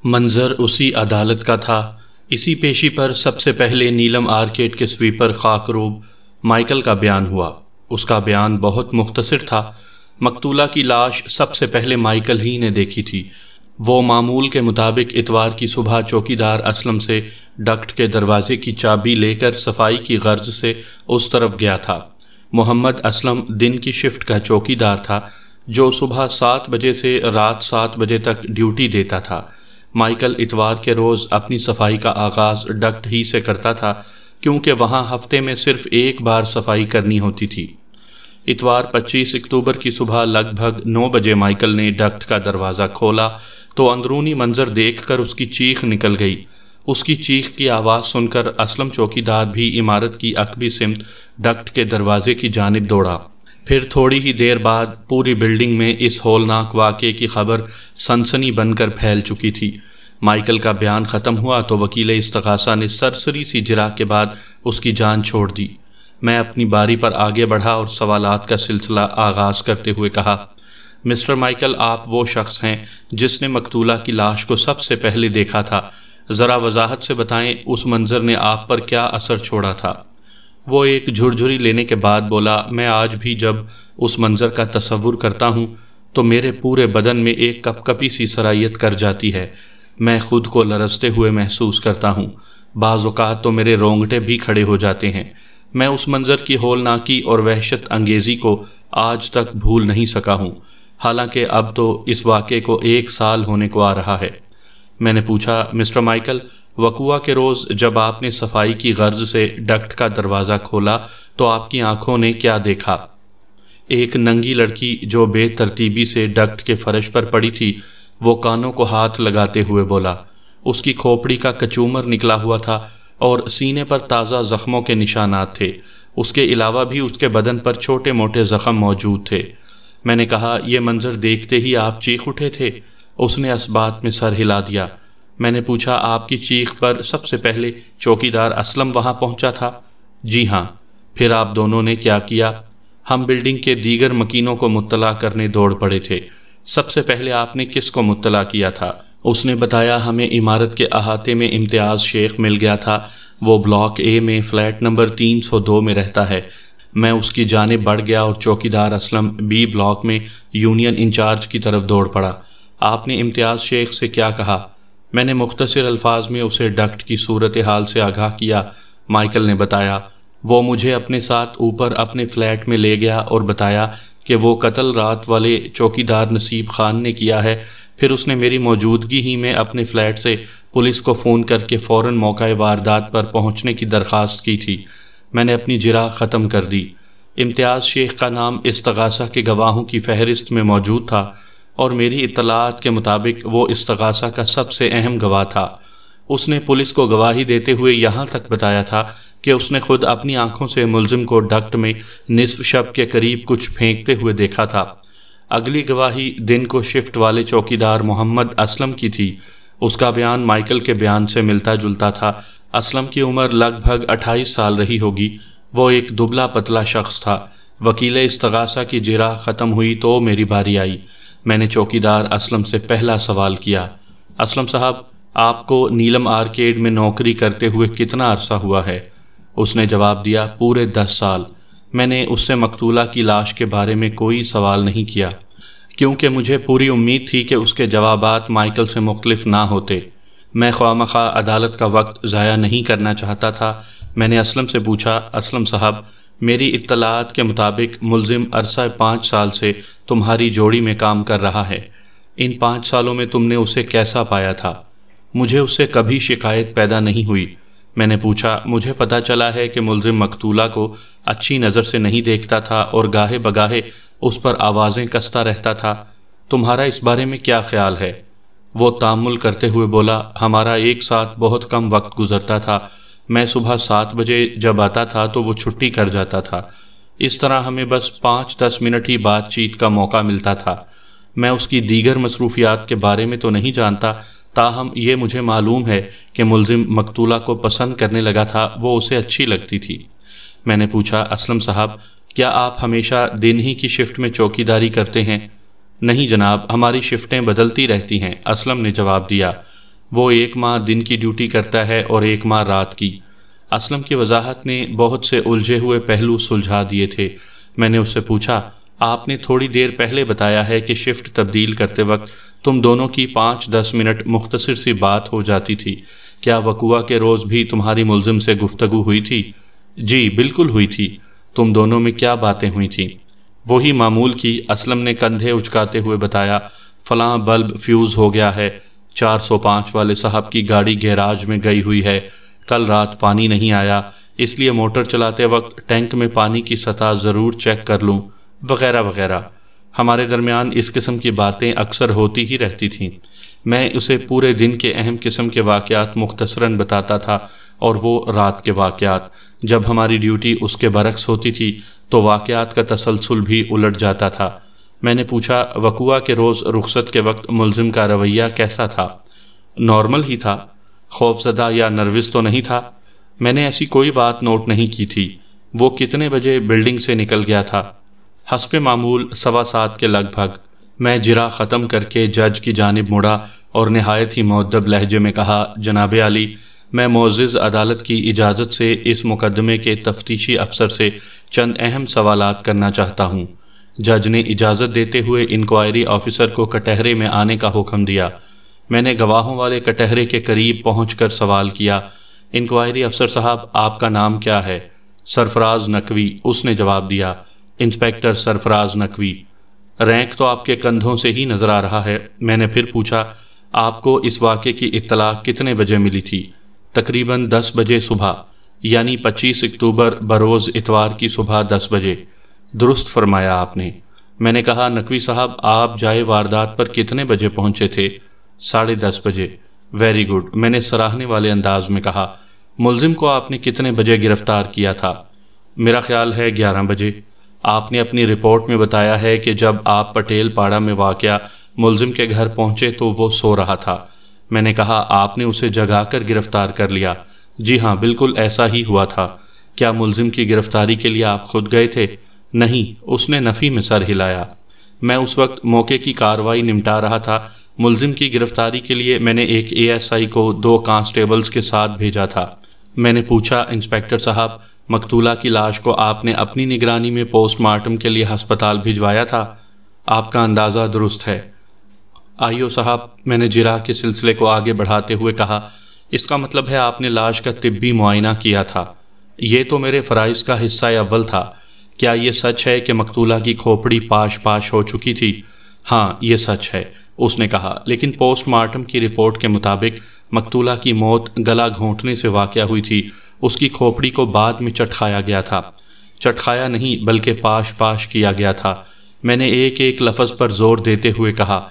منظر اسی عدالت کا تھا۔ اسی پیشی پر سب سے پہلے نیلم آرکیڈ کے سویپر خاکروب مائیکل کا بیان ہوا۔ اس کا بیان بہت مختصر تھا۔ مقتولہ کی لاش سب سے پہلے مائیکل ہی نے دیکھی تھی۔ وہ معمول کے مطابق اتوار کی صبح چوکیدار اسلم سے ڈکٹ کے دروازے کی چابی لے کر صفائی کی غرض سے اس طرف گیا تھا۔ محمد اسلم دن کی شفٹ کا چوکیدار تھا جو صبح 7 بجے سے رات 7 بجے تک ڈیوٹی دیتا تھا۔ مائیکل اتوار کے روز اپنی صفائی کا آغاز ڈکٹ ہی سے کرتا تھا کیونکہ وہاں ہفتے میں صرف ایک بار صفائی کرنی ہوتی تھی۔ اتوار 25 اکتوبر کی صبح لگ بھگ 9 بجے مائیکل نے ڈکٹ کا دروازہ کھولا تو اندرونی منظر دیکھ کر اس کی چیخ نکل گئی۔ اس کی چیخ کی آواز سن کر اسلم چوکیدار بھی عمارت کی عقبی سمت ڈکٹ کے دروازے کی جانب دوڑا۔ پھر تھوڑی ہی دیر بعد پوری بلڈنگ میں اس ہولناک واقعے کی خبر سنسنی بن کر پھیل چکی تھی۔ مائیکل کا بیان ختم ہوا تو وکیل استغاثہ نے سرسری سی جرح کے بعد اس کی جان چھوڑ دی۔ میں اپنی باری پر آگے بڑھا اور سوالات کا سلسلہ آغاز کرتے ہوئے کہا، مسٹر مائیکل، آپ وہ شخص ہیں جس نے مقتولہ کی لاش کو سب سے پہلے دیکھا تھا۔ ذرا وضاحت سے بتائیں اس منظر نے آپ پر کیا اثر چھوڑا تھا؟ وہ ایک جھرجھری لینے کے بعد بولا، میں آج بھی جب اس منظر کا تصور کرتا ہوں تو میرے پورے بدن میں ایک کپکپی سی سرائیت کر جاتی ہے۔ میں خود کو لرزتے ہوئے محسوس کرتا ہوں۔ بعض اوقات تو میرے رونگٹے بھی کھڑے ہو جاتے ہیں۔ میں اس منظر کی ہولناکی اور وحشت انگیزی کو آج تک بھول نہیں سکا ہوں، حالانکہ اب تو اس واقعے کو 1 سال ہونے کو آ رہا ہے۔ میں نے پوچھا، مسٹر مائیکل، وقوعہ کے روز جب آپ نے صفائی کی غرض سے ڈکٹ کا دروازہ کھولا تو آپ کی آنکھوں نے کیا دیکھا؟ ایک ننگی لڑکی جو بے ترتیبی سے ڈکٹ کے فرش پر پڑی تھی، وہ کانوں کو ہاتھ لگاتے ہوئے بولا۔ اس کی کھوپڑی کا کچومر نکلا ہوا تھا اور سینے پر تازہ زخموں کے نشانات تھے۔ اس کے علاوہ بھی اس کے بدن پر چھوٹے موٹے زخم موجود تھے۔ میں نے کہا، یہ منظر دیکھتے ہی آپ چیخ اٹھے تھے؟ اس نے اس بات میں سر ہلا دیا۔ میں نے پوچھا، آپ کی چیخ پر سب سے پہلے چوکیدار اسلم وہاں پہنچا تھا؟ جی ہاں۔ پھر آپ دونوں نے کیا کیا؟ ہم بلڈنگ کے دیگر مکینوں کو مطلع کرنے دوڑ پڑے تھے۔ سب سے پہلے آپ نے کس کو مطلع کیا تھا؟ اس نے بتایا، ہمیں عمارت کے احاطے میں امتیاز شیخ مل گیا تھا۔ وہ بلاک اے میں فلیٹ نمبر 302 میں رہتا ہے۔ میں اس کی جانب بڑھ گیا اور چوکیدار اسلم بی بلاک میں یونین انچارج کی طرف دوڑ پڑا۔ آپ نے امتیاز شیخ سے کیا کہا؟ میں نے مختصر الفاظ میں اسے ڈکٹ کی صورتحال سے آگاہ کیا۔ مائیکل نے بتایا، وہ مجھے اپنے ساتھ اوپر اپنے فلیٹ میں لے گیا اور بتایا کہ وہ قتل رات والے چوکیدار نصیب خان نے کیا ہے۔ پھر اس نے میری موجودگی ہی میں اپنے فلیٹ سے پولیس کو فون کر کے فوراً موقع واردات پر پہنچنے کی درخواست کی تھی۔ میں نے اپنی جرح ختم کر دی۔ امتیاز شیخ کا نام استغاثہ کے گواہوں کی فہرست میں موجود تھا اور میری اطلاعات کے مطابق وہ استغاثہ کا سب سے اہم گواہ تھا۔ اس نے پولیس کو گواہی دیتے ہوئے یہاں تک بتایا تھا کہ اس نے خود اپنی آنکھوں سے ملزم کو ڈکٹ میں نصف شب کے قریب کچھ پھینکتے ہوئے دیکھا تھا۔ اگلی گواہی دن کو شفٹ والے چوکیدار محمد اسلم کی تھی۔ اس کا بیان مائیکل کے بیان سے ملتا جلتا تھا۔ اسلم کی عمر لگ بھگ 28 سال رہی ہوگی۔ وہ ایک دبلا پتلا شخص تھا۔ وکیل استغاثہ کی جرح ختم ہوئی تو میری باری آئی۔ میں نے چوکیدار اسلم سے پہلا سوال کیا، اسلم صاحب، آپ کو نیلم آرکیڈ میں نوکری کرتے ہوئے کتنا عرصہ ہوا ہے؟ اس نے جواب دیا، پورے 10 سال۔ میں نے اس سے مقتولہ کی لاش کے بارے میں کوئی سوال نہیں کیا کیونکہ مجھے پوری امید تھی کہ اس کے جوابات مائیکل سے مختلف نہ ہوتے۔ میں خواہ مخواہ عدالت کا وقت ضائع نہیں کرنا چاہتا تھا۔ میں نے اسلم سے پوچھا، اسلم صاحب، میری اطلاعات کے مطابق ملزم عرصہ 5 سال سے تمہاری جوڑی میں کام کر رہا ہے۔ ان 5 سالوں میں تم نے اسے کیسا پایا تھا؟ مجھے اس سے کبھی شکایت پیدا نہیں ہوئی۔ میں نے پوچھا، مجھے پتہ چلا ہے کہ ملزم مقتولہ کو اچھی نظر سے نہیں دیکھتا تھا اور گاہے بگاہے اس پر آوازیں کستا رہتا تھا۔ تمہارا اس بارے میں کیا خیال ہے؟ وہ تأمل کرتے ہوئے بولا، ہمارا ایک ساتھ بہت کم وقت گزرتا تھا۔ میں صبح 7 بجے جب آتا تھا تو وہ چھٹی کر جاتا تھا۔ اس طرح ہمیں بس 5-10 منٹ ہی بات چیت کا موقع ملتا تھا۔ میں اس کی دیگر مصروفیات کے بارے میں تو نہیں جانتا، تاہم یہ مجھے معلوم ہے کہ ملزم مقتولہ کو پسند کرنے لگا تھا، وہ اسے اچھی لگتی تھی۔ میں نے پوچھا، اسلم صاحب، کیا آپ ہمیشہ دن ہی کی شفٹ میں چوکیداری کرتے ہیں؟ نہیں جناب، ہماری شفٹیں بدلتی رہتی ہیں، اسلم نے جواب دیا۔ وہ 1 ماہ دن کی ڈیوٹی کرتا ہے اور 1 ماہ رات کی۔ اسلم کی وضاحت نے بہت سے الجھے ہوئے پہلو سلجھا دیے تھے۔ میں نے اس سے پوچھا، آپ نے تھوڑی دیر پہلے بتایا ہے کہ شفٹ تبدیل کرتے وقت تم دونوں کی 5-10 منٹ مختصر سی بات ہو جاتی تھی، کیا وقوعہ کے روز بھی تمہاری ملزم سے گفتگو ہوئی تھی؟ جی بالکل ہوئی تھی۔ تم دونوں میں کیا باتیں ہوئی تھیں؟ وہی معمول کی۔ اسلم نے کندھے اچکاتے ہوئے بتایا، فلاں بلب فیوز ہو گیا ہے، 405 والے صاحب کی گاڑی گیراج میں گئی ہوئی ہے، کل رات پانی نہیں آیا، اس لیے موٹر چلاتے وقت ٹینک میں پانی کی سطح ضرور چیک کر لوں، وغیرہ وغیرہ۔ ہمارے درمیان اس قسم کی باتیں اکثر ہوتی ہی رہتی تھیں۔ میں اسے پورے دن کے اہم قسم کے واقعات مختصراً بتاتا تھا اور وہ رات کے واقعات۔ جب ہماری ڈیوٹی اس کے برعکس ہوتی تھی تو واقعات کا تسلسل بھی الٹ جاتا تھا۔ میں نے پوچھا، وقوعہ کے روز رخصت کے وقت ملزم کا رویہ کیسا تھا؟ نارمل ہی تھا، خوفزدہ یا نروس تو نہیں تھا؟ میں نے ایسی کوئی بات نوٹ نہیں کی تھی۔ وہ کتنے بجے بلڈنگ سے نکل گیا تھا؟ حسب معمول 7:15 کے لگ بھگ۔ میں جرا ختم کر کے جج کی جانب مڑا اور نہایت ہی مؤدب لہجے میں کہا، جناب عالی، میں معزز عدالت کی اجازت سے اس مقدمے کے تفتیشی افسر سے چند اہم سوالات کرنا چاہتا ہوں۔ جج نے اجازت دیتے ہوئے انکوائری آفیسر کو کٹہرے میں آنے کا حکم دیا۔ میں نے گواہوں والے کٹہرے کے قریب پہنچ کر سوال کیا، انکوائری افسر صاحب، آپ کا نام کیا ہے؟ سرفراز نقوی، اس نے جواب دیا۔ انسپیکٹر سرفراز نقوی، رینک تو آپ کے کندھوں سے ہی نظر آ رہا ہے۔ میں نے پھر پوچھا، آپ کو اس واقعے کی اطلاع کتنے بجے ملی تھی؟ تقریباً 10 بجے صبح، یعنی 25 اکتوبر بروز اتوار کی صبح 10 بجے۔ درست فرمایا آپ نے۔ میں نے کہا، نقوی صاحب، آپ جائے واردات پر کتنے بجے پہنچے تھے؟ 10:30 بجے۔ ویری گڈ، میں نے سراہنے والے انداز میں کہا۔ ملزم کو آپ نے کتنے بجے گرفتار کیا تھا؟ میرا خیال ہے 11 بجے۔ آپ نے اپنی رپورٹ میں بتایا ہے کہ جب آپ پٹیل پاڑا میں واقع ملزم کے گھر پہنچے تو وہ سو رہا تھا۔ میں نے کہا، آپ نے اسے جگا کر گرفتار کر لیا؟ جی ہاں، بالکل ایسا ہی ہوا تھا۔ کیا ملزم کی گرفتاری کے لیے آپ خود گئے تھے؟ نہیں، اس نے نفی میں سر ہلایا۔ میں اس وقت موقع کی کارروائی نمٹا رہا تھا۔ ملزم کی گرفتاری کے لیے میں نے ایک ASI کو 2 کانسٹیبلز کے ساتھ بھیجا تھا۔ میں نے پوچھا، انسپیکٹر صاحب، مقتولہ کی لاش کو آپ نے اپنی نگرانی میں پوسٹ مارٹم کے لیے ہسپتال بھجوایا تھا؟ آپ کا اندازہ درست ہے۔ آئیو صاحب، میں نے جرح کے سلسلے کو آگے بڑھاتے ہوئے کہا، اس کا مطلب ہے آپ نے لاش کا طبی معائنہ کیا تھا؟ یہ تو میرے فرائض کا حصہ اول تھا۔ کیا یہ سچ ہے کہ مقتولہ کی کھوپڑی پاش ہو چکی تھی؟ ہاں، یہ سچ ہے، اس نے کہا، لیکن پوسٹ مارٹم کی رپورٹ کے مطابق مقتولہ کی موت گلا گھونٹنے سے واقع ہوئی تھی۔ اس کی کھوپڑی کو بعد میں چٹکھایا گیا تھا۔ چٹکھایا نہیں بلکہ پاش کیا گیا تھا۔ میں نے ایک ایک لفظ پر زور دیتے ہوئے کہا،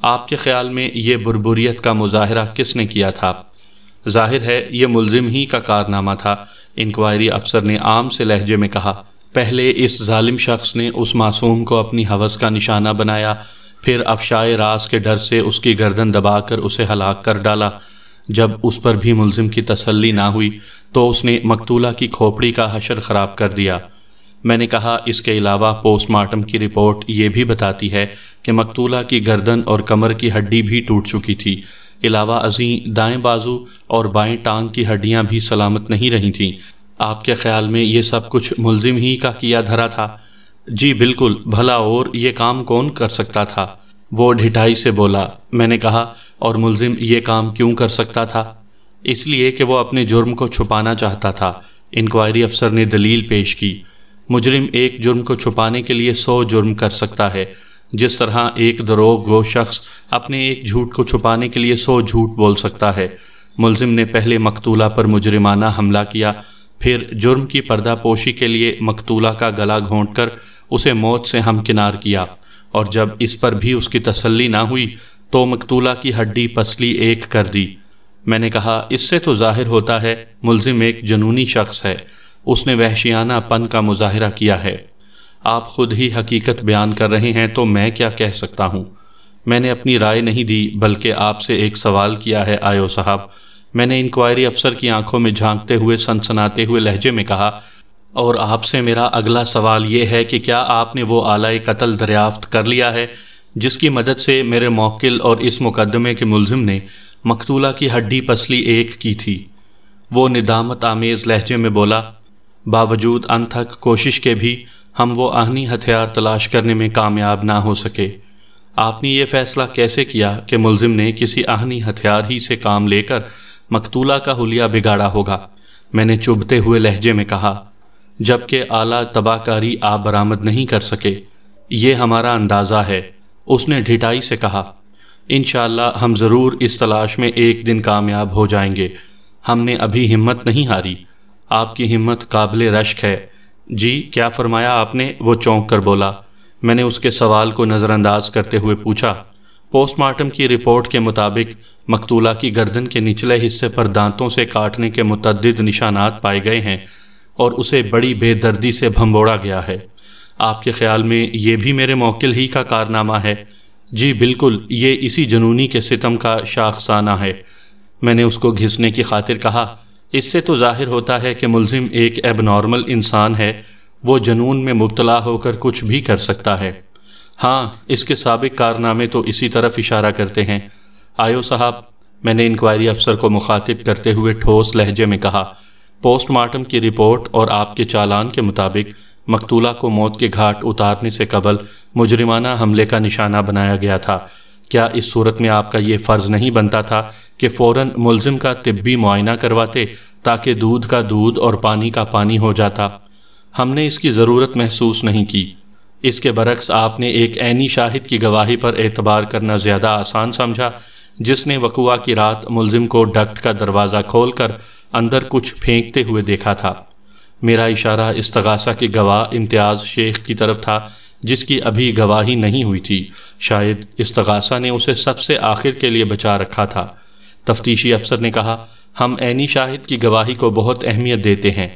آپ کے خیال میں یہ بربریت کا مظاہرہ کس نے کیا تھا؟ ظاہر ہے یہ ملزم ہی کا کارنامہ تھا، انکوائری افسر نے عام سے لہجے میں کہا۔ پہلے اس ظالم شخص نے اس معصوم کو اپنی ہوس کا نشانہ بنایا، پھر افشائے راز کے ڈر سے اس کی گردن دبا کر اسے ہلاک کر ڈالا۔ جب اس پر بھی ملزم کی تسلی نہ ہوئی تو اس نے مقتولہ کی کھوپڑی کا حشر خراب کر دیا۔ میں نے کہا، اس کے علاوہ پوسٹ مارٹم کی رپورٹ یہ بھی بتاتی ہے کہ مقتولہ کی گردن اور کمر کی ہڈی بھی ٹوٹ چکی تھی۔ علاوہ ازیں دائیں بازو اور بائیں ٹانگ کی ہڈیاں بھی سلامت نہیں رہی تھیں۔ آپ کے خیال میں یہ سب کچھ ملزم ہی کا کیا دھرا تھا؟ جی بالکل، بھلا اور یہ کام کون کر سکتا تھا؟ وہ ڈھٹائی سے بولا۔ میں نے کہا، اور ملزم یہ کام کیوں کر سکتا تھا؟ اس لیے کہ وہ اپنے جرم کو چھپانا چاہتا تھا، انکوائری افسر نے دلیل پیش کی۔ مجرم ایک جرم کو چھپانے کے لیے 100 جرم کر سکتا ہے، جس طرح ایک دروغ گو شخص اپنے ایک جھوٹ کو چھپانے کے لیے 100 جھوٹ بول سکتا ہے۔ ملزم نے پہلے مقتولہ پر مجرمانہ حملہ کیا، پھر جرم کی پردہ پوشی کے لیے مقتولہ کا گلا گھونٹ کر اسے موت سے ہمکنار کیا، اور جب اس پر بھی اس کی تسلی نہ ہوئی تو مقتولہ کی ہڈی پسلی ایک کر دی۔ میں نے کہا، اس سے تو ظاہر ہوتا ہے ملزم ایک جنونی شخص ہے، اس نے وحشیانہ پن کا مظاہرہ کیا ہے۔ آپ خود ہی حقیقت بیان کر رہے ہیں تو میں کیا کہہ سکتا ہوں؟ میں نے اپنی رائے نہیں دی بلکہ آپ سے ایک سوال کیا ہے آئیو صاحب، میں نے انکوائری افسر کی آنکھوں میں جھانکتے ہوئے سنسناتے ہوئے لہجے میں کہا، اور آپ سے میرا اگلا سوال یہ ہے کہ کیا آپ نے وہ آلہ قتل دریافت کر لیا ہے جس کی مدد سے میرے موکل اور اس مقدمے کے ملزم نے مقتولہ کی ہڈی پسلی ایک کی تھی۔ وہ ندامت آمیز لہجے میں بولا، باوجود انتھک کوشش کے بھی ہم وہ آہنی ہتھیار تلاش کرنے میں کامیاب نہ ہو سکے۔ آپ نے یہ فیصلہ کیسے کیا کہ ملزم نے کسی آہنی ہتھیار ہی سے کام لے کر مقتولہ کا حلیہ بگاڑا ہوگا؟ میں نے چبھتے ہوئے لہجے میں کہا، جبکہ اعلیٰ تباہ کاری آپ برآمد نہیں کر سکے۔ یہ ہمارا اندازہ ہے، اس نے ڈھٹائی سے کہا۔ انشاءاللہ ہم ضرور اس تلاش میں ایک دن کامیاب ہو جائیں گے۔ ہم نے ابھی ہمت نہیں ہاری۔ آپ کی ہمت قابل رشک ہے۔ جی کیا فرمایا آپ نے؟ وہ چونک کر بولا۔ میں نے اس کے سوال کو نظر انداز کرتے ہوئے پوچھا، پوسٹ مارٹم کی رپورٹ کے مطابق مقتولہ کی گردن کے نچلے حصے پر دانتوں سے کاٹنے کے متعدد نشانات پائے گئے ہیں اور اسے بڑی بے دردی سے بھنبوڑا گیا ہے۔ آپ کے خیال میں یہ بھی میرے موکل ہی کا کارنامہ ہے؟ جی بالکل، یہ اسی جنونی کے ستم کا شاخسانہ ہے۔ میں نے اس کو گھسنے کی خاطر کہا، اس سے تو ظاہر ہوتا ہے کہ ملزم ایک ایب نارمل انسان ہے، وہ جنون میں مبتلا ہو کر کچھ بھی کر سکتا ہے۔ ہاں، اس کے سابق کارنامے تو اسی طرف اشارہ کرتے ہیں۔ آیو صاحب، میں نے انکوائری افسر کو مخاطب کرتے ہوئے ٹھوس لہجے میں کہا، پوسٹ مارٹم کی رپورٹ اور آپ کے چالان کے مطابق مقتولہ کو موت کے گھاٹ اتارنے سے قبل مجرمانہ حملے کا نشانہ بنایا گیا تھا۔ کیا اس صورت میں آپ کا یہ فرض نہیں بنتا تھا کہ فوراً ملزم کا طبی معائنہ کرواتے تاکہ دودھ کا دودھ اور پانی کا پانی ہو جاتا؟ ہم نے اس کی ضرورت محسوس نہیں کی۔ اس کے برعکس آپ نے ایک عینی شاہد کی گواہی پر اعتبار کرنا زیادہ آسان سمجھا، جس نے وقوع کی رات ملزم کو ڈکٹ کا دروازہ کھول کر اندر کچھ پھینکتے ہوئے دیکھا تھا۔ میرا اشارہ استغاثہ کے گواہ امتیاز شیخ کی طرف تھا، جس کی ابھی گواہی نہیں ہوئی تھی۔ شاید استغاثہ نے اسے سب سے آخر کے لیے بچا رکھا تھا۔ تفتیشی افسر نے کہا، ہم عینی شاہد کی گواہی کو بہت اہمیت دیتے ہیں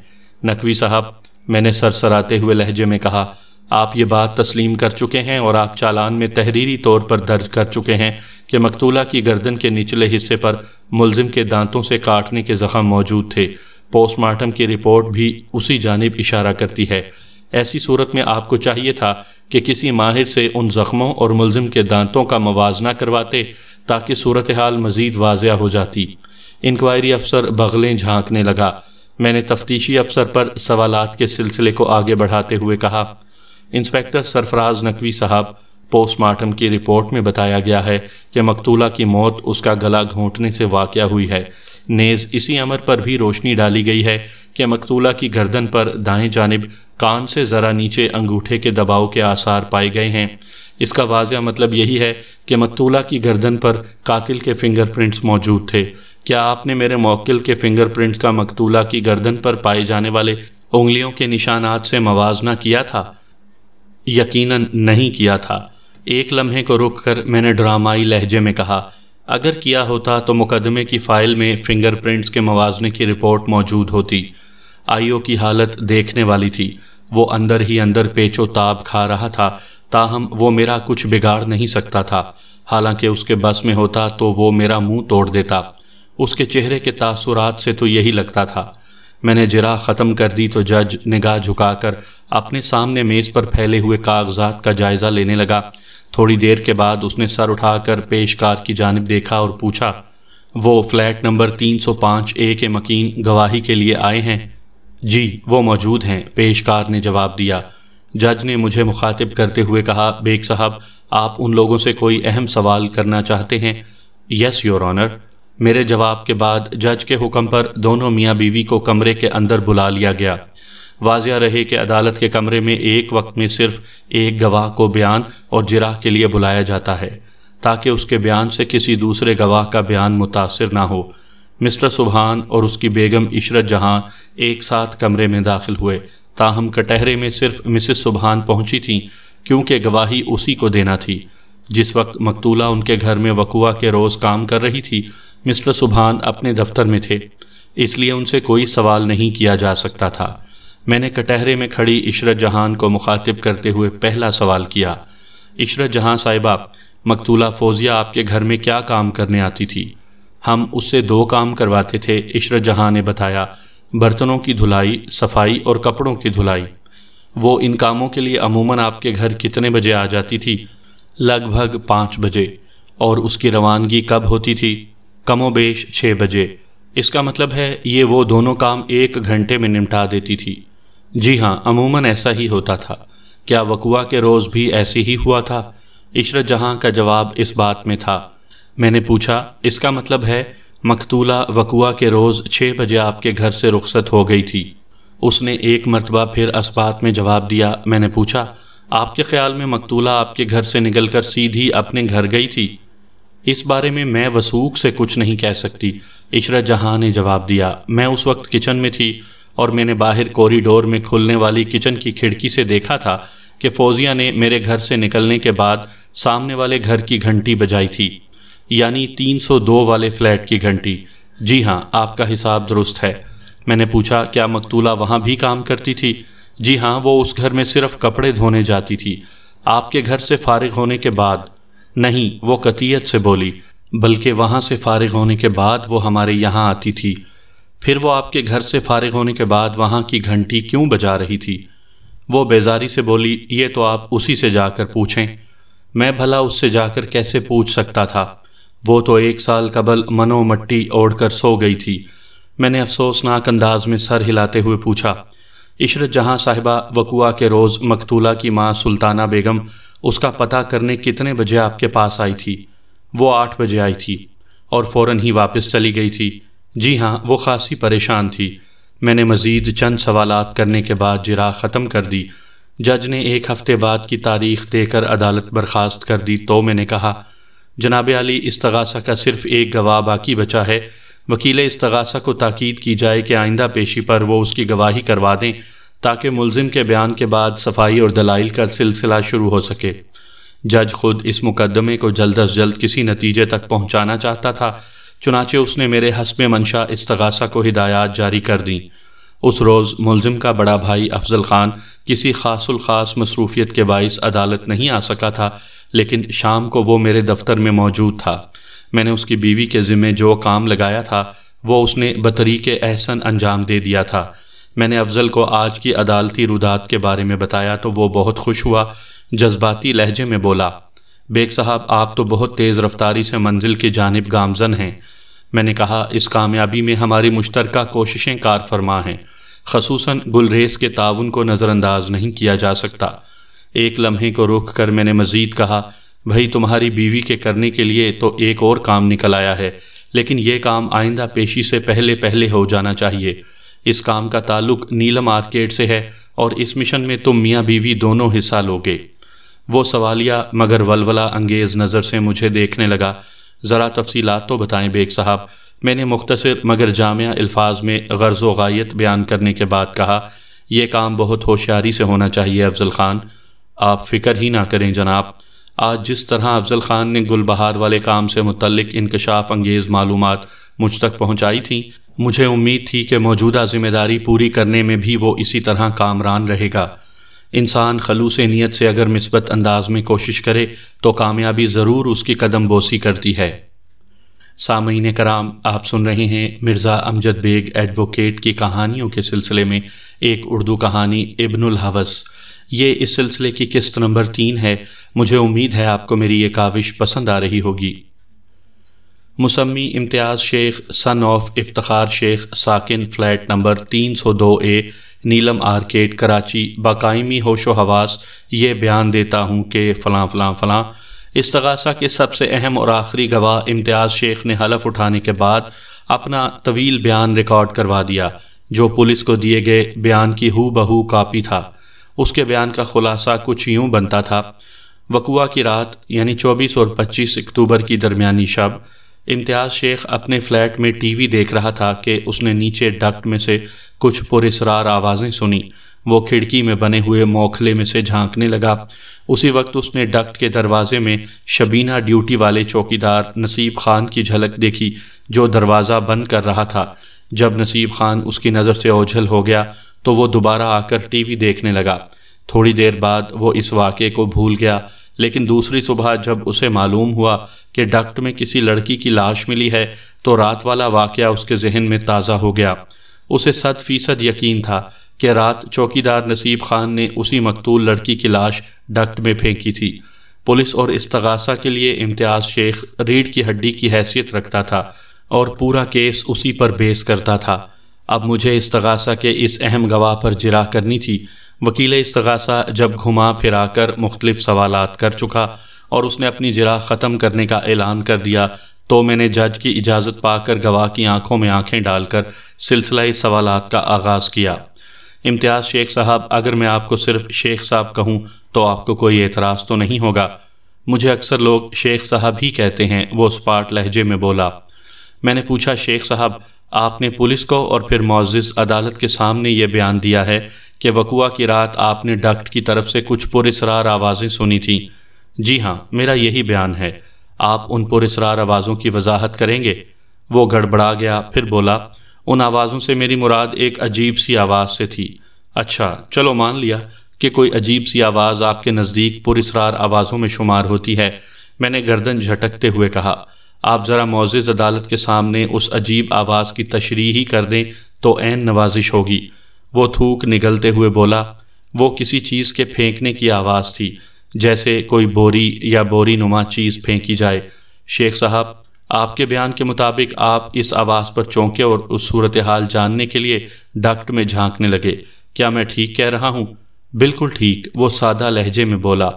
نقوی صاحب۔ میں نے سرسراتے ہوئے لہجے میں کہا، آپ یہ بات تسلیم کر چکے ہیں اور آپ چالان میں تحریری طور پر درج کر چکے ہیں کہ مقتولہ کی گردن کے نچلے حصے پر ملزم کے دانتوں سے کاٹنے کے زخم موجود تھے۔ پوسٹ مارٹم کی رپورٹ بھی اسی جانب اشارہ کرتی ہے۔ ایسی صورت میں آپ کو چاہیے تھا کہ کسی ماہر سے ان زخموں اور ملزم کے دانتوں کا موازنہ کرواتے تاکہ صورتحال مزید واضح ہو جاتی۔ انکوائری افسر بغلیں جھانکنے لگا۔ میں نے تفتیشی افسر پر سوالات کے سلسلے کو آگے بڑھاتے ہوئے کہا، انسپکٹر سرفراز نقوی صاحب، پوسٹ مارٹم کی رپورٹ میں بتایا گیا ہے کہ مقتولہ کی موت اس کا گلا گھونٹنے سے واقع ہوئی ہے۔ نیز اسی امر پر بھی روشنی ڈالی گئی ہے کہ مقتولہ کی گردن پر دائیں جانب کان سے ذرا نیچے انگوٹھے کے دباؤ کے آثار پائے گئے ہیں۔ اس کا واضح مطلب یہی ہے کہ مقتولہ کی گردن پر قاتل کے فنگر پرنٹس موجود تھے۔ کیا آپ نے میرے موکل کے فنگر پرنٹس کا مقتولہ کی گردن پر پائے جانے والے انگلیوں کے نشانات سے موازنہ کیا تھا؟ یقیناً نہیں کیا تھا۔ ایک لمحے کو رک کر میں نے ڈرامائی لہجے میں کہا، اگر کیا ہوتا تو مقدمے کی فائل میں فنگر پرنٹس کے موازنے کی رپورٹ موجود ہوتی۔ آئیو کی حالت دیکھنے والی تھی۔ وہ اندر ہی اندر پیچ و تاب کھا رہا تھا، تاہم وہ میرا کچھ بگاڑ نہیں سکتا تھا۔ حالانکہ اس کے بس میں ہوتا تو وہ میرا منہ توڑ دیتا۔ اس کے چہرے کے تاثرات سے تو یہی لگتا تھا۔ میں نے جرح ختم کر دی تو جج نگاہ جھکا کر اپنے سامنے میز پر پھیلے ہوئے کاغذات کا جائزہ لینے لگا۔ تھوڑی دیر کے بعد اس نے سر اٹھا کر پیشکار کی جانب دیکھا اور پوچھا، وہ فلیٹ نمبر 305A کے مکین گواہی کے لیے آئے ہیں؟ جی وہ موجود ہیں، پیشکار نے جواب دیا۔ جج نے مجھے مخاطب کرتے ہوئے کہا، بیگ صاحب آپ ان لوگوں سے کوئی اہم سوال کرنا چاہتے ہیں؟ Yes your owner. میرے جواب کے بعد جج کے حکم پر دونوں میاں بیوی کو کمرے کے اندر بلا لیا گیا۔ واضح رہے کہ عدالت کے کمرے میں ایک وقت میں صرف ایک گواہ کو بیان اور جرح کے لیے بلایا جاتا ہے، تاکہ اس کے بیان سے کسی دوسرے گواہ کا بیان متاثر نہ ہو۔ مسٹر سبحان اور اس کی بیگم عشرت جہاں ایک ساتھ کمرے میں داخل ہوئے، تاہم کٹہرے میں صرف مسز سبحان پہنچی تھیں، کیونکہ گواہی اسی کو دینا تھی۔ جس وقت مقتولہ ان کے گھر میں وقوع کے روز کام کر رہی تھی، مسٹر سبحان اپنے دفتر میں تھے، اس لیے ان سے کوئی سوال نہیں کیا جا سکتا تھا۔ میں نے کٹہرے میں کھڑی عشرت جہان کو مخاطب کرتے ہوئے پہلا سوال کیا، عشرت جہاں صاحبہ، مقتولہ فوزیہ آپ کے گھر میں کیا کام کرنے آتی تھی؟ ہم اس سے 2 کام کرواتے تھے، عشرت جہاں نے بتایا، برتنوں کی دھلائی، صفائی اور کپڑوں کی دھلائی۔ وہ ان کاموں کے لیے عموماً آپ کے گھر کتنے بجے آ جاتی تھی؟ لگ بھگ 5 بجے۔ اور اس کی روانگی کب ہوتی تھی؟ کم و بیش 6 بجے۔ اس کا مطلب ہے یہ وہ دونوں کام 1 گھنٹے میں نمٹا دیتی تھی۔ جی ہاں، عموماً ایسا ہی ہوتا تھا۔ کیا وقوع کے روز بھی ایسے ہی ہوا تھا؟ عشرت جہاں کا جواب اس بات میں تھا۔ میں نے پوچھا، اس کا مطلب ہے مقتولہ وقوع کے روز 6 بجے آپ کے گھر سے رخصت ہو گئی تھی؟ اس نے ایک مرتبہ پھر اسبات میں جواب دیا۔ میں نے پوچھا، آپ کے خیال میں مقتولہ آپ کے گھر سے نکل کر سیدھی اپنے گھر گئی تھی؟ اس بارے میں وثوق سے کچھ نہیں کہہ سکتی، عشرت جہاں نے جواب دیا۔ میں اس وقت کچن میں تھی اور میں نے باہر کوریڈور میں کھلنے والی کچن کی کھڑکی سے دیکھا تھا کہ فوزیہ نے میرے گھر سے نکلنے کے بعد سامنے والے گھر کی گھنٹی بجائی تھی، یعنی 302 والے فلیٹ کی گھنٹی۔ جی ہاں، آپ کا حساب درست ہے۔ میں نے پوچھا، کیا مقتولہ وہاں بھی کام کرتی تھی؟ جی ہاں، وہ اس گھر میں صرف کپڑے دھونے جاتی تھی۔ آپ کے گھر سے فارغ ہونے کے بعد؟ نہیں، وہ قطعیت سے بولی، بلکہ وہاں سے فارغ ہونے کے بعد وہ ہمارے یہاں آتی تھی۔ پھر وہ آپ کے گھر سے فارغ ہونے کے بعد وہاں کی گھنٹی کیوں بجا رہی تھی؟ وہ بیزاری سے بولی، یہ تو آپ اسی سے جا کر پوچھیں۔ میں بھلا اس سے جا کر کیسے پوچھ سکتا تھا؟ وہ تو 1 سال قبل منو مٹی اوڑھ کر سو گئی تھی۔ میں نے افسوسناک انداز میں سر ہلاتے ہوئے پوچھا، عشرت جہاں صاحبہ، وقوع کے روز مقتولہ کی ماں سلطانہ بیگم اس کا پتہ کرنے کتنے بجے آپ کے پاس آئی تھی؟ وہ 8 بجے آئی تھی اور فوراً ہی واپس چلی گئی تھی۔ جی ہاں، وہ خاصی پریشان تھی۔ میں نے مزید چند سوالات کرنے کے بعد جرا ختم کر دی۔ جج نے 1 ہفتے بعد کی تاریخ دے کر عدالت برخاست کر دی تو میں نے کہا، جناب عالی، استغاثہ کا صرف ایک گواہ باقی بچا ہے۔ وکیل استغاثہ کو تاکید کی جائے کہ آئندہ پیشی پر وہ اس کی گواہی کروا دیں تاکہ ملزم کے بیان کے بعد صفائی اور دلائل کا سلسلہ شروع ہو سکے۔ جج خود اس مقدمے کو جلد از جلد کسی نتیجے تک پہنچانا چاہتا تھا، چنانچہ اس نے میرے حسب منشا استغاثہ کو ہدایات جاری کر دیں۔ اس روز ملزم کا بڑا بھائی افضل خان کسی خاص الخاص مصروفیت کے باعث عدالت نہیں آ سکا تھا، لیکن شام کو وہ میرے دفتر میں موجود تھا۔ میں نے اس کی بیوی کے ذمہ جو کام لگایا تھا وہ اس نے بطریق احسن انجام دے دیا تھا۔ میں نے افضل کو آج کی عدالتی رودات کے بارے میں بتایا تو وہ بہت خوش ہوا، جذباتی لہجے میں بولا، بیگ صاحب، آپ تو بہت تیز رفتاری سے منزل کی جانب گامزن ہیں۔ میں نے کہا، اس کامیابی میں ہماری مشترکہ کوششیں کار فرما ہیں، خصوصاً گلریز کے تعاون کو نظر انداز نہیں کیا جا سکتا۔ ایک لمحے کو رک کر میں نے مزید کہا، بھائی تمہاری بیوی کے کرنے کے لیے تو ایک اور کام نکل آیا ہے، لیکن یہ کام آئندہ پیشی سے پہلے ہو جانا چاہیے۔ اس کام کا تعلق نیلم آرکیڈ سے ہے اور اس مشن میں تم میاں بیوی دونوں حصہ لوگے۔ وہ سوالیہ مگر ولولہ انگیز نظر سے مجھے دیکھنے لگا۔ ذرا تفصیلات تو بتائیں بیگ صاحب۔ میں نے مختصر مگر جامع الفاظ میں غرض و غایت بیان کرنے کے بعد کہا، یہ کام بہت ہوشیاری سے ہونا چاہیے افضل خان۔ آپ فکر ہی نہ کریں جناب۔ آج جس طرح افضل خان نے گل بہار والے کام سے متعلق انکشاف انگیز معلومات مجھ تک پہنچائی تھیں، مجھے امید تھی کہ موجودہ ذمہ داری پوری کرنے میں بھی وہ اسی طرح کامران رہے گا۔ انسان خلوص نیت سے اگر مثبت انداز میں کوشش کرے تو کامیابی ضرور اس کی قدم بوسی کرتی ہے۔ سامعین کرام، آپ سن رہے ہیں مرزا امجد بیگ ایڈوکیٹ کی کہانیوں کے سلسلے میں ایک اردو کہانی ابن الحوث۔ یہ اس سلسلے کی قسط نمبر 3 ہے۔ مجھے امید ہے آپ کو میری یہ کاوش پسند آ رہی ہوگی۔ مسمی امتیاز شیخ سن آف افتخار شیخ، ساکن فلیٹ نمبر 302A، نیلم آرکیڈ، کراچی، باقائمی ہوش و حواس یہ بیان دیتا ہوں کہ فلاں فلاں فلاں۔ استغاثہ کے سب سے اہم اور آخری گواہ امتیاز شیخ نے حلف اٹھانے کے بعد اپنا طویل بیان ریکارڈ کروا دیا، جو پولیس کو دیے گئے بیان کی ہو بہو کاپی تھا۔ اس کے بیان کا خلاصہ کچھ یوں بنتا تھا، وقوع کی رات یعنی 24 اور 25 اکتوبر کی درمیانی شب امتیاز شیخ اپنے فلیٹ میں ٹی وی دیکھ رہا تھا کہ اس نے نیچے ڈکٹ میں سے کچھ پراسرار آوازیں سنی۔ وہ کھڑکی میں بنے ہوئے موکھلے میں سے جھانکنے لگا۔ اسی وقت اس نے ڈکٹ کے دروازے میں شبینہ ڈیوٹی والے چوکیدار نصیب خان کی جھلک دیکھی، جو دروازہ بند کر رہا تھا۔ جب نصیب خان اس کی نظر سے اوجھل ہو گیا تو وہ دوبارہ آ کر ٹی وی دیکھنے لگا۔ تھوڑی دیر بعد وہ اس واقعے کو بھول گیا، لیکن دوسری صبح جب اسے معلوم ہوا کہ ڈکٹ میں کسی لڑکی کی لاش ملی ہے تو رات والا واقعہ اس کے ذہن میں تازہ ہو گیا۔ اسے 100% یقین تھا کہ رات چوکیدار نصیب خان نے اسی مقتول لڑکی کی لاش ڈکٹ میں پھینکی تھی۔ پولیس اور استغاثہ کے لیے امتیاز شیخ ریڑھ کی ہڈی کی حیثیت رکھتا تھا۔ اور پورا کیس اسی پر بیس کرتا تھا۔ اب مجھے استغاثہ کے اس اہم گواہ پر جرح کرنی تھی۔ وکیل استغاثہ جب گھما پھرا کر مختلف سوالات کر چکا اور اس نے اپنی جرح ختم کرنے کا اعلان کر دیا تو میں نے جج کی اجازت پا کر گواہ کی آنکھوں میں آنکھیں ڈال کر سلسلہ سوالات کا آغاز کیا۔ امتیاز شیخ صاحب، اگر میں آپ کو صرف شیخ صاحب کہوں تو آپ کو کوئی اعتراض تو نہیں ہوگا؟ مجھے اکثر لوگ شیخ صاحب ہی کہتے ہیں، وہ اسپاٹ لہجے میں بولا۔ میں نے پوچھا، شیخ صاحب، آپ نے پولیس کو اور پھر معزز عدالت کے سامنے یہ بیان دیا ہے کہ وقوعہ کی رات آپ نے ڈکٹ کی طرف سے کچھ پراسرار آوازیں سنی تھیں؟ جی ہاں، میرا یہی بیان ہے۔ آپ ان پراسرار آوازوں کی وضاحت کریں گے؟ وہ گڑبڑا گیا، پھر بولا، ان آوازوں سے میری مراد ایک عجیب سی آواز سے تھی۔ اچھا، چلو مان لیا کہ کوئی عجیب سی آواز آپ کے نزدیک پراسرار آوازوں میں شمار ہوتی ہے۔ میں نے گردن جھٹکتے ہوئے کہا، آپ ذرا معزز عدالت کے سامنے اس عجیب آواز کی تشریح ہی کر دیں تو عین نوازش ہوگی۔ وہ تھوک نگلتے ہوئے بولا، وہ کسی چیز کے پھینکنے کی آواز تھی، جیسے کوئی بوری یا بوری نما چیز پھینکی جائے۔ شیخ صاحب، آپ کے بیان کے مطابق آپ اس آواز پر چونکے اور اس صورتحال جاننے کے لیے ڈکٹ میں جھانکنے لگے۔ کیا میں ٹھیک کہہ رہا ہوں؟ بالکل ٹھیک، وہ سادہ لہجے میں بولا۔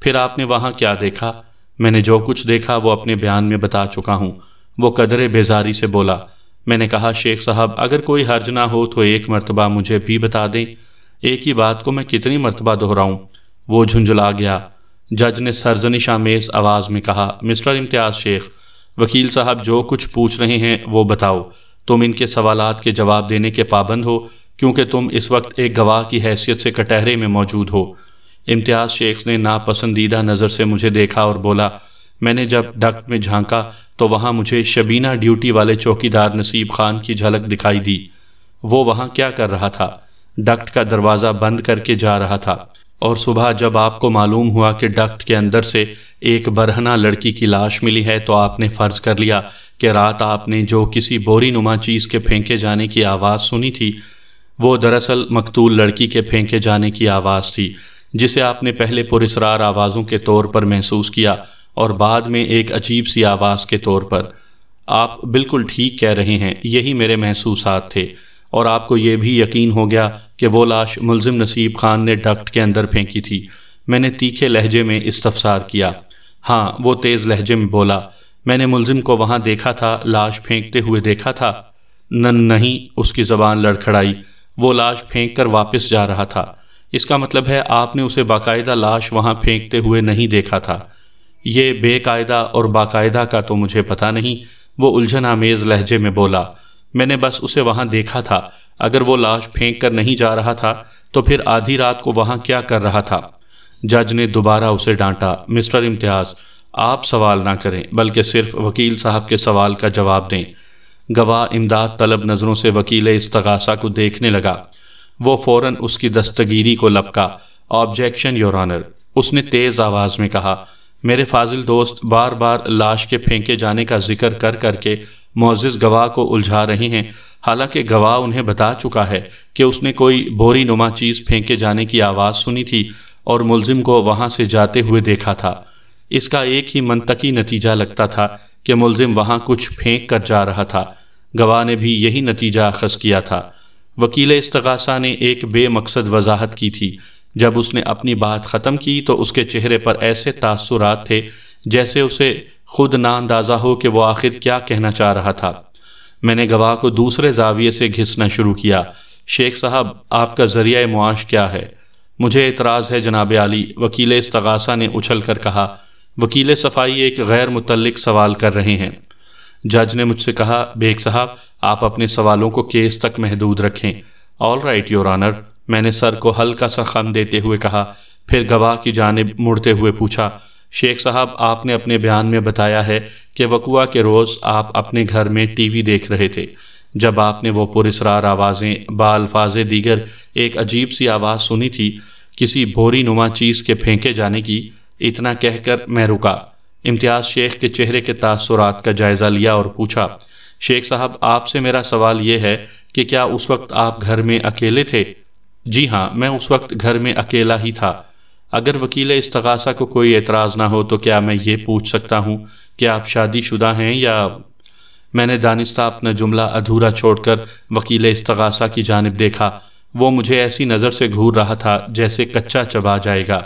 پھر آپ نے وہاں کیا دیکھا؟ میں نے جو کچھ دیکھا وہ اپنے بیان میں بتا چکا ہوں۔ وہ قدرے بیزاری سے بولا۔ میں نے کہا، شیخ صاحب، اگر کوئی حرج نہ ہو تو ایک مرتبہ مجھے بھی بتا دیں۔ ایک ہی بات کو میں کتنی مرتبہ دہراؤں؟ وہ جھنجھلا گیا۔ جج نے سرزنش آمیز آواز میں کہا، مسٹر امتیاز شیخ، وکیل صاحب جو کچھ پوچھ رہے ہیں وہ بتاؤ۔ تم ان کے سوالات کے جواب دینے کے پابند ہو کیونکہ تم اس وقت ایک گواہ کی حیثیت سے کٹہرے میں موجود ہو۔ امتیاز شیخ نے ناپسندیدہ نظر سے مجھے دیکھا اور بولا، میں نے جب ڈکٹ میں جھانکا تو وہاں مجھے شبینہ ڈیوٹی والے چوکیدار نصیب خان کی جھلک دکھائی دی۔ وہ وہاں کیا کر رہا تھا؟ ڈکٹ کا دروازہ بند کر کے جا رہا تھا۔ اور صبح جب آپ کو معلوم ہوا کہ ڈکٹ کے اندر سے ایک برہنہ لڑکی کی لاش ملی ہے تو آپ نے فرض کر لیا کہ رات آپ نے جو کسی بوری نما چیز کے پھینکے جانے کی آواز سنی تھی وہ دراصل مقتول لڑکی کے پھینکے جانے کی آواز تھی، جسے آپ نے پہلے پراسرار آوازوں کے طور پر محسوس کیا اور بعد میں ایک عجیب سی آواز کے طور پر۔ آپ بالکل ٹھیک کہہ رہے ہیں، یہی میرے محسوسات تھے، اور آپ کو یہ بھی یقین ہو گیا کہ وہ لاش ملزم نصیب خان نے ڈکٹ کے اندر پھینکی تھی؟ میں نے تیکھے لہجے میں استفسار کیا۔ ہاں، وہ تیز لہجے میں بولا، میں نے ملزم کو وہاں دیکھا تھا، لاش پھینکتے ہوئے دیکھا تھا۔ نہیں، اس کی زبان لڑکھڑائی، وہ لاش پھینک کر واپس جا رہا تھا۔ اس کا مطلب ہے آپ نے اسے باقاعدہ لاش وہاں پھینکتے ہوئے نہیں دیکھا تھا؟ یہ بے قاعدہ اور باقاعدہ کا تو مجھے پتہ نہیں، وہ الجھن آمیز لہجے میں بولا۔ میں نے بس اسے وہاں دیکھا تھا۔ اگر وہ لاش پھینک کر نہیں جا رہا تھا تو پھر آدھی رات کو وہاں کیا کر رہا تھا؟ جج نے دوبارہ اسے ڈانٹا، مسٹر امتیاز، آپ سوال نہ کریں بلکہ صرف وکیل صاحب کے سوال کا جواب دیں۔ گواہ امداد طلب نظروں سے وکیل استغاثہ کو دیکھنے لگا۔ وہ فوراً اس کی دستگیری کو لپکا۔ آبجیکشن یور آنر، اس نے تیز آواز میں کہا۔ میرے فاضل دوست بار بار لاش کے پھینکے جانے کا ذکر کر کر کے معزز گواہ کو الجھا رہے ہیں، حالانکہ گواہ انہیں بتا چکا ہے کہ اس نے کوئی بوری نما چیز پھینکے جانے کی آواز سنی تھی اور ملزم کو وہاں سے جاتے ہوئے دیکھا تھا۔ اس کا ایک ہی منطقی نتیجہ لگتا تھا کہ ملزم وہاں کچھ پھینک کر جا رہا تھا۔ گواہ نے بھی یہی نتیجہ اخذ کیا تھا۔ وکیل استغاثہ نے ایک بے مقصد وضاحت کی تھی۔ جب اس نے اپنی بات ختم کی تو اس کے چہرے پر ایسے تاثرات تھے جیسے اسے خود نہ اندازہ ہو کہ وہ آخر کیا کہنا چاہ رہا تھا۔ میں نے گواہ کو دوسرے زاویے سے گھسنا شروع کیا۔ شیخ صاحب، آپ کا ذریعہ معاش کیا ہے؟ مجھے اعتراض ہے جناب عالی، وکیل استغاثہ نے اچھل کر کہا۔ وکیل صفائی ایک غیر متعلق سوال کر رہے ہیں۔ جج نے مجھ سے کہا، بیگ صاحب، آپ اپنے سوالوں کو کیس تک محدود رکھیں۔ آل رائٹ یور آنر، میں نے سر کو ہلکا سا خم دیتے ہوئے کہا، پھر گواہ کی جانب مڑتے ہوئے پوچھا، شیخ صاحب، آپ نے اپنے بیان میں بتایا ہے کہ وقوعہ کے روز آپ اپنے گھر میں ٹی وی دیکھ رہے تھے جب آپ نے وہ پراسرار آوازیں بالفاظ دیگر ایک عجیب سی آواز سنی تھی، کسی بوری نما چیز کے پھینکے جانے کی۔ اتنا کہہ کر میں رکا۔ امتیاز شیخ کے چہرے کے تاثرات کا جائزہ لیا اور پوچھا، شیخ صاحب، آپ سے میرا سوال یہ ہے کہ کیا اس وقت آپ گھر میں اکیلے تھے؟ جی ہاں، میں اس وقت گھر میں اکیلا ہی تھا۔ اگر وکیل استغاثہ کو کوئی اعتراض نہ ہو تو کیا میں یہ پوچھ سکتا ہوں کہ آپ شادی شدہ ہیں یا؟ میں نے دانستہ اپنا جملہ ادھورا چھوڑ کر وکیل استغاثہ کی جانب دیکھا۔ وہ مجھے ایسی نظر سے گھور رہا تھا جیسے کچا چبا جائے گا۔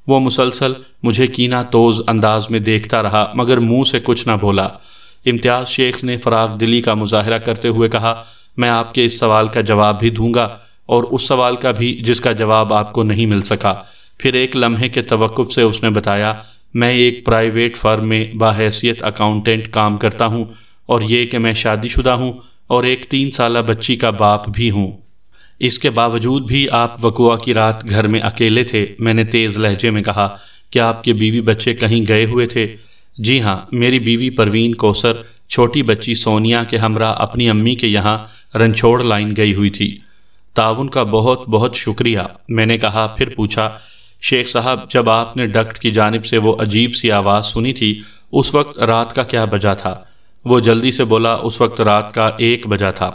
وہ مسلسل مجھے کینہ توز انداز میں دیکھتا رہا مگر منہ سے کچھ نہ بولا۔ امتیاز شیخ نے فراغ دلی کا مظاہرہ کرتے ہوئے کہا، میں آپ کے اس سوال کا جواب بھی دوں گا اور اس سوال کا بھی جس کا جواب آپ کو نہیں مل سکا۔ پھر ایک لمحے کے توقف سے اس نے بتایا، میں ایک پرائیویٹ فرم میں باحیثیت اکاؤنٹنٹ کام کرتا ہوں، اور یہ کہ میں شادی شدہ ہوں اور ایک 3 سالہ بچی کا باپ بھی ہوں۔ اس کے باوجود بھی آپ وقوعہ کی رات گھر میں اکیلے تھے؟ میں نے تیز لہجے میں کہا، کیا آپ کے بیوی بچے کہیں گئے ہوئے تھے؟ جی ہاں، میری بیوی پروین کوثر چھوٹی بچی سونیا کے ہمراہ اپنی امی کے یہاں رنچوڑ لائن گئی ہوئی تھی۔ تعاون کا بہت بہت شکریہ، میں نے کہا۔ پھر پوچھا، شیخ صاحب، جب آپ نے ڈکٹ کی جانب سے وہ عجیب سی آواز سنی تھی اس وقت رات کا کیا بجا تھا؟ وہ جلدی سے بولا، اس وقت رات کا 1 بجا تھا۔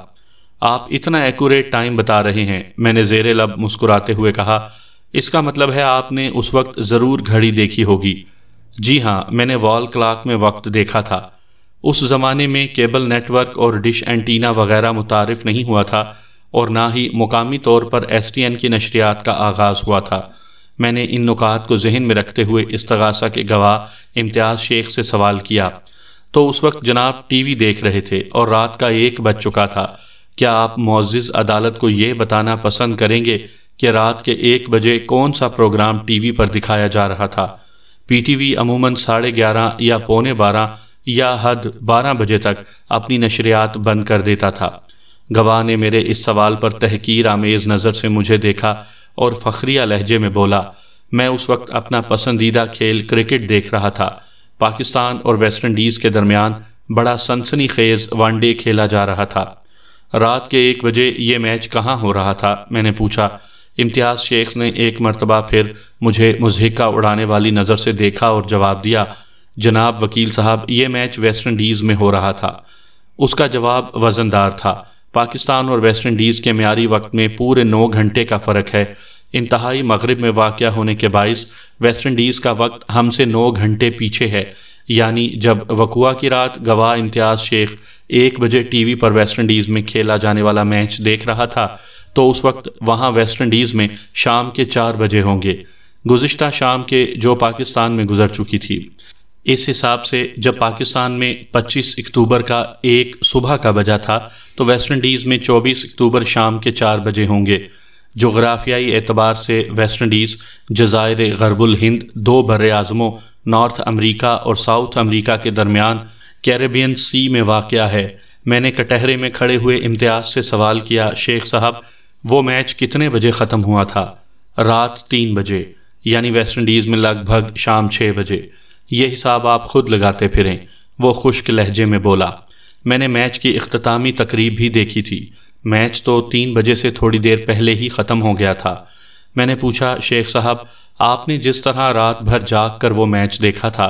آپ اتنا ایکوریٹ ٹائم بتا رہے ہیں، میں نے زیر لب مسکراتے ہوئے کہا۔ اس کا مطلب ہے آپ نے اس وقت ضرور گھڑی دیکھی ہوگی۔ جی ہاں، میں نے وال کلاک میں وقت دیکھا تھا۔ اس زمانے میں کیبل نیٹ ورک اور ڈش اینٹینا وغیرہ متعارف نہیں ہوا تھا اور نہ ہی مقامی طور پر STN کی نشریات کا آغاز ہوا تھا۔ میں نے ان نکات کو ذہن میں رکھتے ہوئے استغاثہ کے گواہ امتیاز شیخ سے سوال کیا، تو اس وقت جناب ٹی وی دیکھ رہے تھے اور رات کا 1 بج چکا تھا۔ کیا آپ معزز عدالت کو یہ بتانا پسند کریں گے کہ رات کے 1 بجے کون سا پروگرام ٹی وی پر دکھایا جا رہا تھا؟ PTV عموماً 11:30 یا 11:45 یا حد 12 بجے تک اپنی نشریات بند کر دیتا تھا۔ گواہ نے میرے اس سوال پر تحقیر آمیز نظر سے مجھے دیکھا اور فخریہ لہجے میں بولا، میں اس وقت اپنا پسندیدہ کھیل کرکٹ دیکھ رہا تھا۔ پاکستان اور ویسٹ انڈیز کے درمیان بڑا سنسنی خیز ون ڈے کھیلا جا رہا تھا۔ رات کے 1 بجے یہ میچ کہاں ہو رہا تھا؟ میں نے پوچھا۔ امتیاز شیخ نے ایک مرتبہ پھر مجھے مضحکہ اڑانے والی نظر سے دیکھا اور جواب دیا، جناب وکیل صاحب، یہ میچ ویسٹ انڈیز میں ہو رہا تھا۔ اس کا جواب وزندار تھا۔ پاکستان اور ویسٹ انڈیز کے معیاری وقت میں پورے 9 گھنٹے کا فرق ہے۔ انتہائی مغرب میں واقع ہونے کے باعث ویسٹ انڈیز کا وقت ہم سے 9 گھنٹے پیچھے ہے، یعنی جب وقوعہ کی رات گواہ امتیاز شیخ 1 بجے ٹی وی پر ویسٹ انڈیز میں کھیلا جانے والا میچ دیکھ رہا تھا تو اس وقت وہاں ویسٹ انڈیز میں شام کے 4 بجے ہوں گے، گزشتہ شام کے جو پاکستان میں گزر چکی تھی۔ اس حساب سے جب پاکستان میں 25 اکتوبر کا 1 صبح کا بجا تھا تو ویسٹ انڈیز میں 24 اکتوبر شام کے 4 بجے ہوں گے۔ جغرافیائی اعتبار سے ویسٹ انڈیز جزائر غرب الہند 2 بر اعظموں نارتھ امریکہ اور ساؤتھ امریکہ کے درمیان کیریبین سی میں واقع ہے۔ میں نے کٹہرے میں کھڑے ہوئے امتیاز سے سوال کیا، شیخ صاحب، وہ میچ کتنے بجے ختم ہوا تھا؟ رات 3 بجے، یعنی ویسٹ انڈیز میں لگ بھگ شام 6 بجے۔ یہ حساب آپ خود لگاتے پھریں، وہ خشک لہجے میں بولا۔ میں نے میچ کی اختتامی تقریب بھی دیکھی تھی۔ میچ تو 3 بجے سے تھوڑی دیر پہلے ہی ختم ہو گیا تھا۔ میں نے پوچھا، شیخ صاحب، آپ نے جس طرح رات بھر جاگ کر وہ میچ دیکھا تھا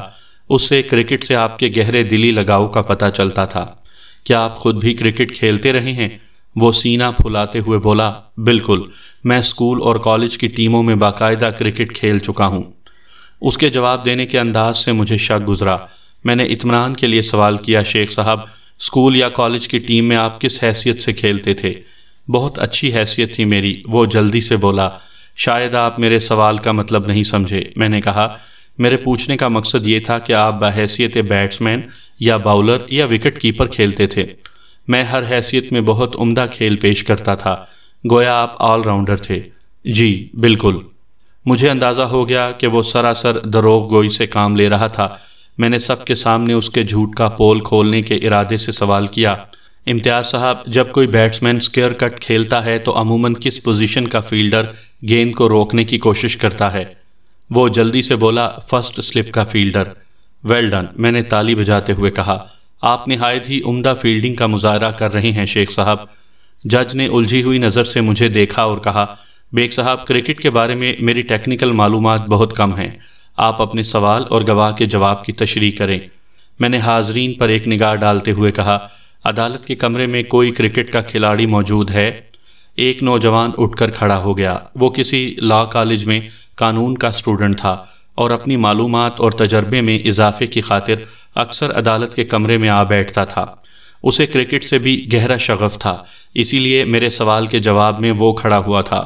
اس سے کرکٹ سے آپ کے گہرے دلی لگاؤ کا پتہ چلتا تھا، کیا آپ خود بھی کرکٹ کھیلتے رہے ہیں؟ وہ سینہ پھلاتے ہوئے بولا، بالکل، میں اسکول اور کالج کی ٹیموں میں باقاعدہ کرکٹ کھیل چکا ہوں۔ اس کے جواب دینے کے انداز سے مجھے شک گزرا۔ میں نے اطمینان کے لیے سوال کیا، شیخ صاحب، اسکول یا کالج کی ٹیم میں آپ کس حیثیت سے کھیلتے تھے؟ بہت اچھی حیثیت تھی میری، وہ جلدی سے بولا۔ شاید آپ میرے سوال کا مطلب نہیں سمجھے، میں نے کہا۔ میرے پوچھنے کا مقصد یہ تھا کہ آپ بحیثیت بیٹسمین یا باؤلر یا وکٹ کیپر کھیلتے تھے؟ میں ہر حیثیت میں بہت عمدہ کھیل پیش کرتا تھا، گویا آپ آل راؤنڈر تھے۔ جی بالکل۔ مجھے اندازہ ہو گیا کہ وہ سراسر دروغ گوئی سے کام لے رہا تھا۔ میں نے سب کے سامنے اس کے جھوٹ کا پول کھولنے کے ارادے سے سوال کیا، امتیاز صاحب، جب کوئی بیٹسمین اسکیئر کٹ کھیلتا ہے تو عموماً کس پوزیشن کا فیلڈر گیند کو روکنے کی کوشش کرتا ہے؟ وہ جلدی سے بولا، فرسٹ سلپ کا فیلڈر۔ ویل ڈن، میں نے تالی بجاتے ہوئے کہا۔ آپ نہایت ہی عمدہ فیلڈنگ کا مظاہرہ کر رہے ہیں شیخ صاحب۔ جج نے الجھی ہوئی نظر سے مجھے دیکھا اور کہا، بیگ صاحب، کرکٹ کے بارے میں میری ٹیکنیکل معلومات بہت کم ہیں، آپ اپنے سوال اور گواہ کے جواب کی تشریح کریں۔ میں نے حاضرین پر ایک نگاہ ڈالتے ہوئے کہا، عدالت کے کمرے میں کوئی کرکٹ کا کھلاڑی موجود ہے؟ ایک نوجوان اٹھ کر کھڑا ہو گیا۔ وہ کسی لا کالج میں قانون کا اسٹوڈنٹ تھا اور اپنی معلومات اور تجربے میں اضافے کی خاطر اکثر عدالت کے کمرے میں آ بیٹھتا تھا۔ اسے کرکٹ سے بھی گہرا شغف تھا، اسی لیے میرے سوال کے جواب میں وہ کھڑا ہوا تھا۔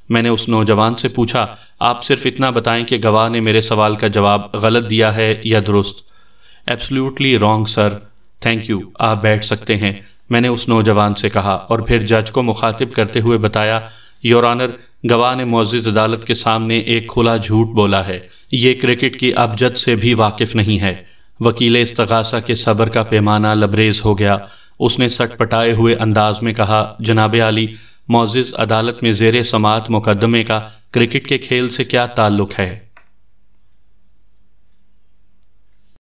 میں نے اس نوجوان سے پوچھا، آپ صرف اتنا بتائیں کہ گواہ نے میرے سوال کا جواب غلط دیا ہے یا درست؟ Absolutely wrong sir. Thank you, آپ بیٹھ سکتے ہیں، میں نے اس نوجوان سے کہا، اور پھر جج کو مخاطب کرتے ہوئے بتایا، یور آنر، گواہ نے معزز عدالت کے سامنے ایک کھلا جھوٹ بولا ہے، یہ کرکٹ کی ابجد سے بھی واقف نہیں ہے۔ وکیل استغاثہ کے صبر کا پیمانہ لبریز ہو گیا۔ اس نے سٹ پٹائے ہوئے انداز میں کہا، جناب عالی، معزز عدالت میں زیر سماعت مقدمے کا کرکٹ کے کھیل سے کیا تعلق ہے؟